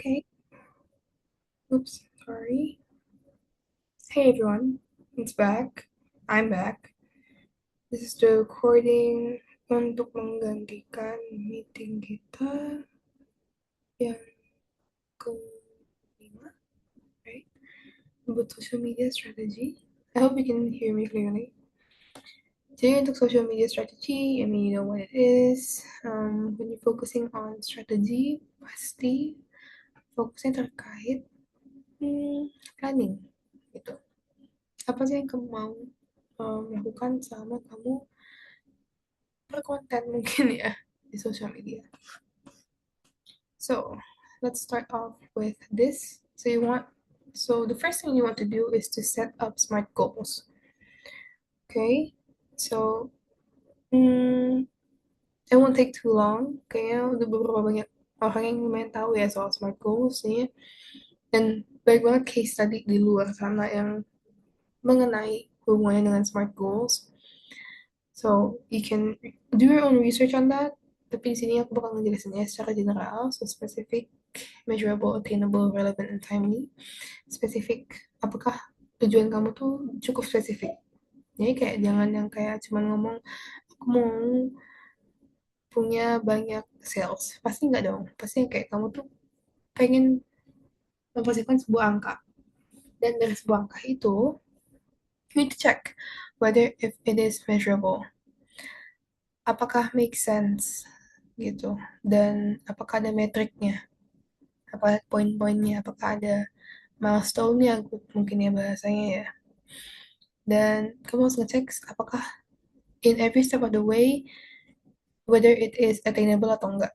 Okay. Oops. Sorry. Hey everyone. It's back. I'm back. This is the recording untuk menggantikan meeting kita yang kelima, right? About social media strategy. I hope you can hear me clearly. Jadi untuk social media strategy, I mean you know what it is. When you're focusing on strategy, pasti fokusnya terkait planning gitu. Apa sih yang kamu mau lakukan selama kamu berkonten mungkin ya di social media. So let's start off with this. So the first thing you want to do is to set up smart goals. Okay, so mm, it won't take too long. Kayaknya udah beberapa banyak orang yang lumayan tahu ya soal smart goals nih. Dan banyak banget case study di luar sana yang mengenai hubungannya dengan smart goals. So you can do your own research on that. Tapi di sini aku bakal ngejelasinnya secara general, so specific, measurable, attainable, relevant, and timely. Spesifik, apakah tujuan kamu tuh cukup spesifik? Jadi kayak jangan yang kayak cuman ngomong, aku mau punya banyak sales. Pasti nggak dong. Pasti yang kayak kamu tuh pengen memposisikan sebuah angka. Dan dari sebuah angka itu, you need to check whether if it is measurable. Apakah make sense gitu. Dan apakah ada metriknya? Apa poin-poinnya? Apakah ada milestone-nya mungkin ya bahasanya ya. Dan kamu harus ngecek apakah in every step of the way whether it is attainable atau enggak.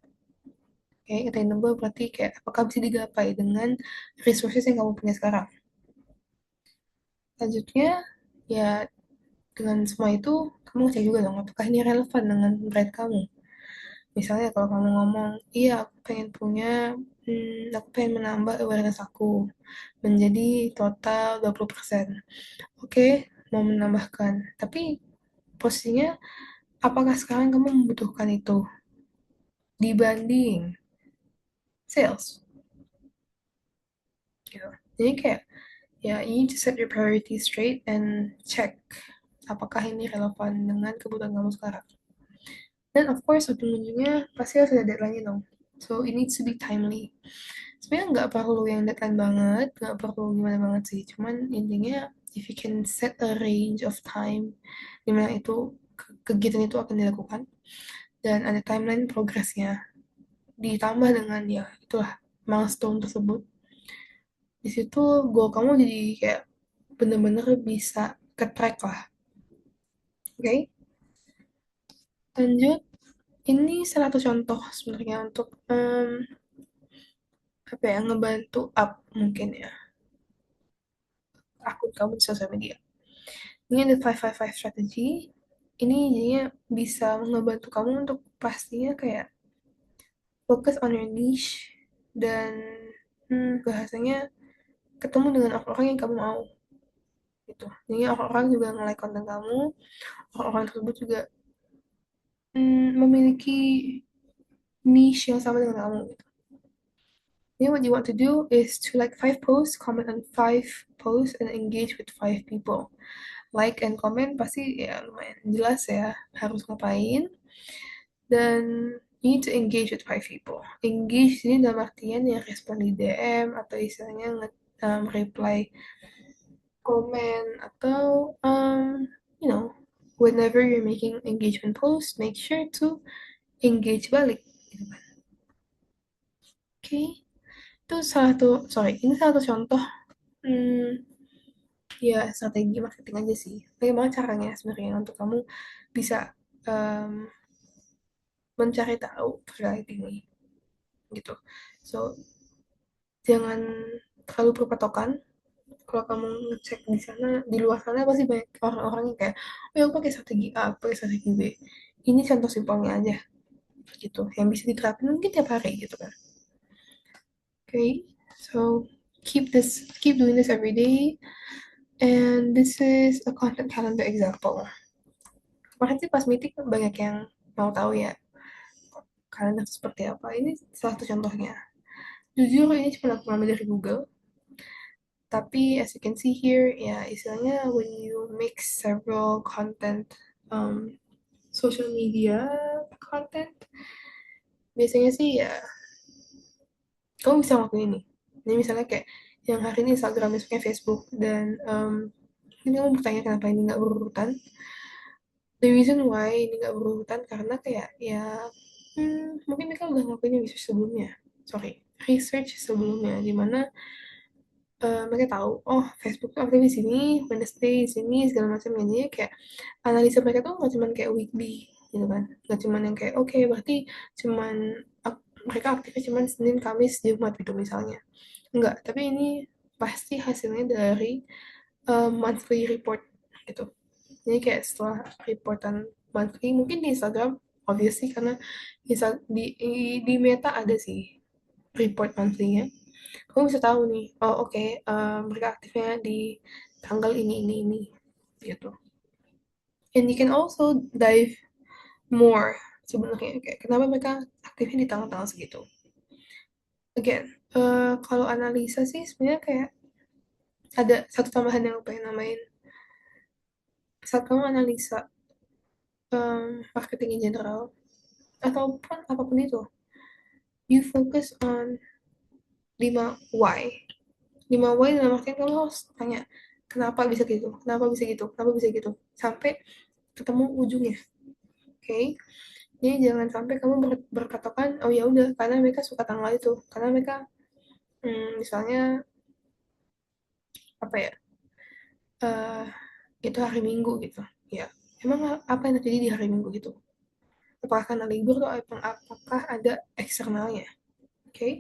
Okay, attainable berarti kayak apakah bisa digapai dengan resources yang kamu punya sekarang. Selanjutnya ya dengan semua itu kamu ngecek juga dong apakah ini relevan dengan brand kamu. Misalnya kalau kamu ngomong, iya aku pengen menambah awareness aku menjadi total 20%. Oke, mau menambahkan. Tapi posisinya apakah sekarang kamu membutuhkan itu dibanding sales? Gitu. Jadi kayak ya you need to set your priorities straight and check apakah ini relevan dengan kebutuhan kamu sekarang. Dan of course ujung-ujungnya pasti harus ada deadline dong. So it needs to be timely. Sebenarnya nggak perlu yang deadline banget, nggak perlu gimana banget sih. Cuman intinya if you can set a range of time dimana itu kegiatan itu akan dilakukan dan ada timeline progresnya ditambah dengan ya itulah milestone tersebut, di situ goal kamu jadi kayak bener-bener bisa ke track lah. Oke, okay? Lanjut, ini salah satu contoh sebenarnya untuk apa ya, ngebantu up mungkin ya akun kamu di sosial media. Ini ada 555 strategy. Ini jadinya bisa ngebantu kamu untuk pastinya kayak fokus on your niche dan bahasanya ketemu dengan orang-orang yang kamu mau gitu. Jadi orang-orang juga nge-like konten kamu, orang-orang tersebut juga memiliki niche yang sama dengan kamu gitu. Then what you want to do is to like 5 posts, comment on 5 posts, and engage with 5 people. Like and comment pasti ya lumayan jelas ya harus ngapain. Dan you need to engage with 5 people. Engage ini dalam artian yang respon di DM atau istilahnya reply komen atau you know whenever you're making engagement post, make sure to engage balik gitu kan. Oke, itu ini salah satu contoh ya strategi marketing aja sih. Bagaimana caranya sebenarnya untuk kamu bisa um, mencari tahu terkait ini gitu. So jangan terlalu berpatokan. Kalau kamu ngecek di sana, di luar sana pasti banyak orang-orang yang kayak, oh ya aku pakai strategi A, aku pakai strategi B. Ini contoh simpelnya aja gitu, yang bisa diterapin mungkin tiap hari gitu kan. Okay, so keep doing this every day. And this is a content calendar example. Kemarin sih pas meeting banyak yang mau tahu ya kalender seperti apa. Ini salah satu contohnya. Jujur ini cuma aku ambil dari Google, tapi as you can see here, ya istilahnya when you mix several content, um, social media content, biasanya sih ya kamu bisa ngelakuin ini. Ini misalnya kayak yang hari ini Instagram, besoknya Facebook, dan ini kamu bertanya kenapa ini nggak berurutan. The reason why ini nggak berurutan karena kayak ya mungkin mereka udah ngelakuin research sebelumnya. Sorry, research sebelumnya, dimana mereka tahu oh Facebook tuh aktif di sini, Wednesday di sini segala macam. Jadi kayak analisa mereka tuh nggak cuman kayak weekly gitu kan, nggak cuman yang kayak oke berarti cuman mereka aktifnya cuman Senin, Kamis, Jumat gitu misalnya. Enggak, tapi ini pasti hasilnya dari monthly report gitu. Jadi kayak setelah reportan monthly, mungkin di Instagram, obviously karena di Meta ada sih report monthly-nya. Kamu bisa tahu nih, oh oke, mereka aktifnya di tanggal ini, gitu. And you can also dive more sebenarnya, kayak kenapa mereka aktifnya di tanggal-tanggal segitu. Again, kalau analisa sih sebenarnya kayak ada satu tambahan yang aku pengen namain. Saat kamu analisa marketing in general, ataupun apapun itu, you focus on 5 why. 5 why dalam artian kamu harus tanya, kenapa bisa gitu, kenapa bisa gitu, kenapa bisa gitu, sampai ketemu ujungnya. Oke, okay? Jadi jangan sampai kamu berpatokan, oh ya udah, karena mereka suka tanggal itu, karena mereka misalnya apa ya, uh, itu hari Minggu gitu. Ya, emang apa yang terjadi di hari Minggu gitu? Apakah karena libur atau apakah ada eksternalnya? Oke, okay?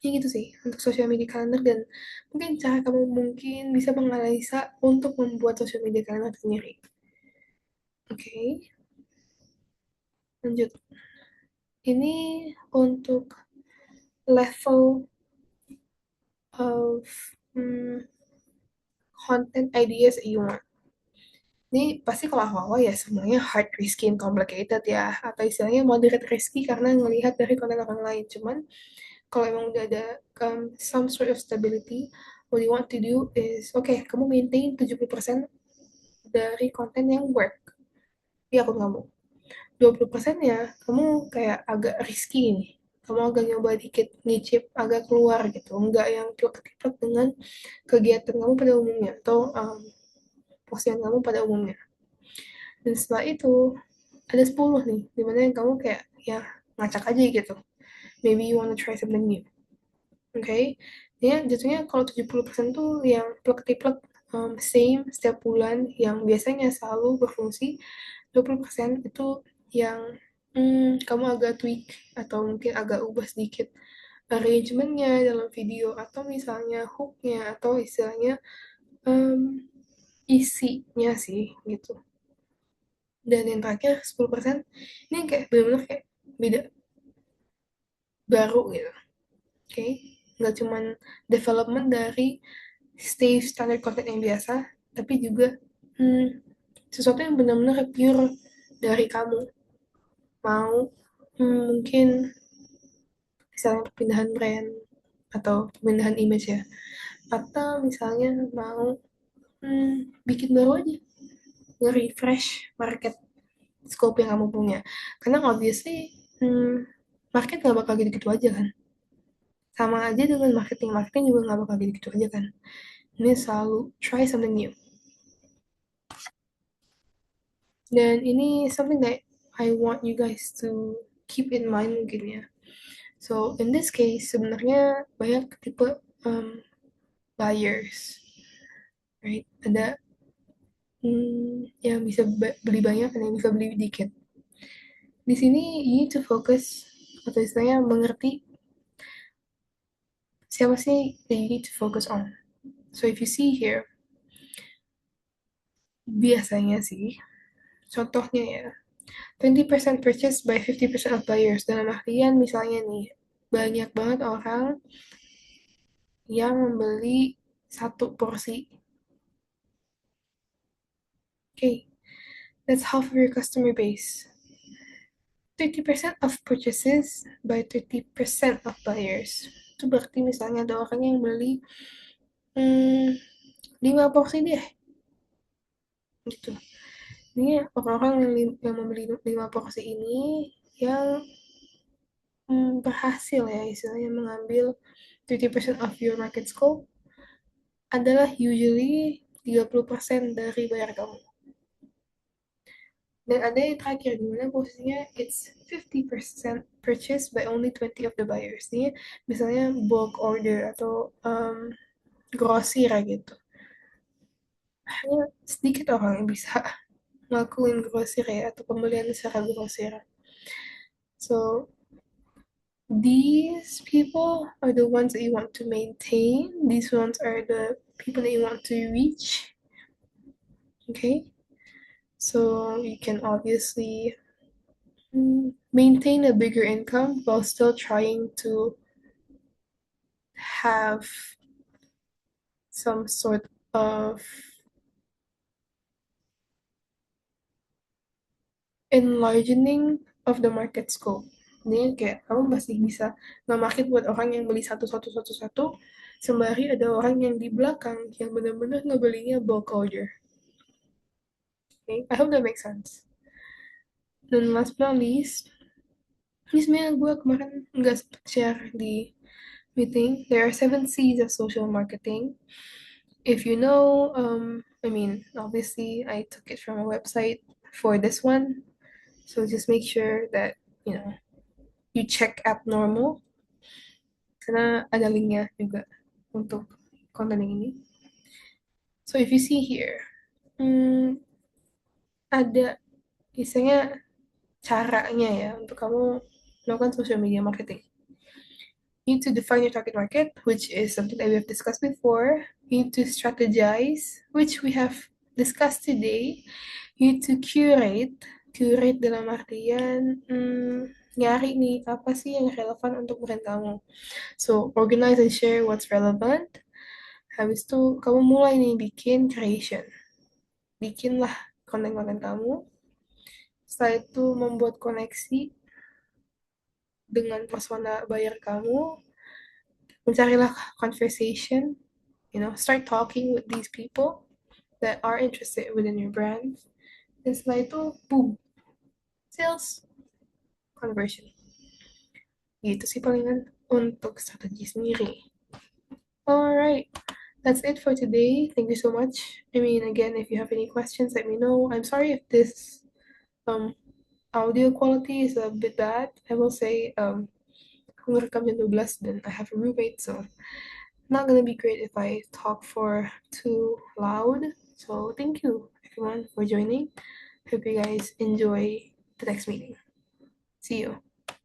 Ya gitu sih untuk social media calendar, dan mungkin cara kamu mungkin bisa menganalisa untuk membuat social media calendar sendiri. Oke, okay, lanjut. Ini untuk level of content ideas you want. Ini pasti kalau awal-awal ya semuanya hard, risky, and complicated ya. Atau istilahnya moderate risky karena ngelihat dari konten orang lain. Cuman kalau emang udah ada some sort of stability, what you want to do is, oke, okay, kamu maintain 70% dari konten yang work di akun kamu. 20% ya, kamu kayak agak risky nih. Kamu agak nyoba dikit, nyicip, agak keluar gitu. Enggak yang plek-plek dengan kegiatan kamu pada umumnya. Atau postingan kamu pada umumnya. Dan setelah itu, ada 10 nih, dimana yang kamu kayak, ya ngacak aja gitu. Maybe you wanna try something new. Oke, okay? Dia jatuhnya kalau 70% tuh yang plek-plek same setiap bulan, yang biasanya selalu berfungsi. 20% itu yang kamu agak tweak atau mungkin agak ubah sedikit arrangementnya dalam video, atau misalnya hooknya, atau istilahnya um, isinya sih gitu. Dan yang terakhir 10% ini yang kayak benar-benar kayak beda, baru gitu. Oke, okay? Nggak cuman development dari stay standard content yang biasa, tapi juga sesuatu yang benar-benar pure dari kamu. Mau mungkin misalnya perpindahan brand atau pemindahan image ya, atau misalnya mau bikin baru aja, nge-refresh market scope yang kamu punya, karena obviously market gak bakal gitu-gitu aja kan, sama aja dengan marketing, marketing juga gak bakal gitu-gitu aja kan. Ini selalu try something new, dan ini something that I want you guys to keep in mind mungkin ya. So in this case sebenarnya banyak tipe buyers, right? Ada yang bisa beli banyak dan yang bisa beli dikit. Di sini you need to focus, atau istilahnya mengerti siapa sih that you need to focus on. So if you see here, biasanya sih, contohnya ya, 20% purchase by 50% of buyers. Dalam artian misalnya nih, banyak banget orang yang membeli satu porsi. Oke, okay, that's half of your customer base. 30% of purchases by 30% of buyers. Itu berarti misalnya ada orang yang beli hmm, 5 porsi deh, gitu. Ini orang-orang yang membeli 5 porsi ini yang berhasil ya istilahnya mengambil 30% of your market scope adalah usually 30% dari bayar kamu. Dan ada yang terakhir di mana posisinya it's 50% purchase by only 20 of the buyers. Ini misalnya bulk order atau grosir gitu. Hanya sedikit orang yang bisa ngelakuin grosir ya atau pembelian secara grosir. So these people are the ones that you want to maintain. These ones are the people that you want to reach. Okay, so you can obviously maintain a bigger income while still trying to have some sort of enlargening of the market scope. Ini kayak kamu masih bisa nge-market buat orang yang beli satu sembari ada orang yang di belakang yang benar-benar ngebelinya bulk order. Okay? I hope that makes sense. Dan last but not least, ini sebenarnya gue kemarin nggak sempet share di meeting. There are 7 C's of social marketing. If you know, I mean, obviously I took it from a website for this one. So just make sure that, you know, you check abnormal. Karena ada linknya juga untuk konten ini. So if you see here, ada istilahnya caranya ya untuk kamu melakukan social media marketing. You need to define your target market, which is something that we have discussed before. You need to strategize, which we have discussed today. You need to curate dalam artian nyari nih apa sih yang relevan untuk brand kamu. So organize and share what's relevant. Habis itu kamu mulai nih bikin creation, bikinlah konten-konten kamu. Setelah itu membuat koneksi dengan persona buyer kamu, mencarilah conversation, start talking with these people that are interested within your brand. Dan setelah itu, boom, sales conversion. Gitu sih palingan untuk strategi sendiri. Alright, that's it for today. Thank you so much. I mean, again, if you have any questions, let me know. I'm sorry if this audio quality is a bit bad. I will say, aku ngerekam jam 12 dan I have a roommate, so not gonna be great if I talk for too loud. So thank you everyone for joining. Hope you guys enjoy the next meeting. See you.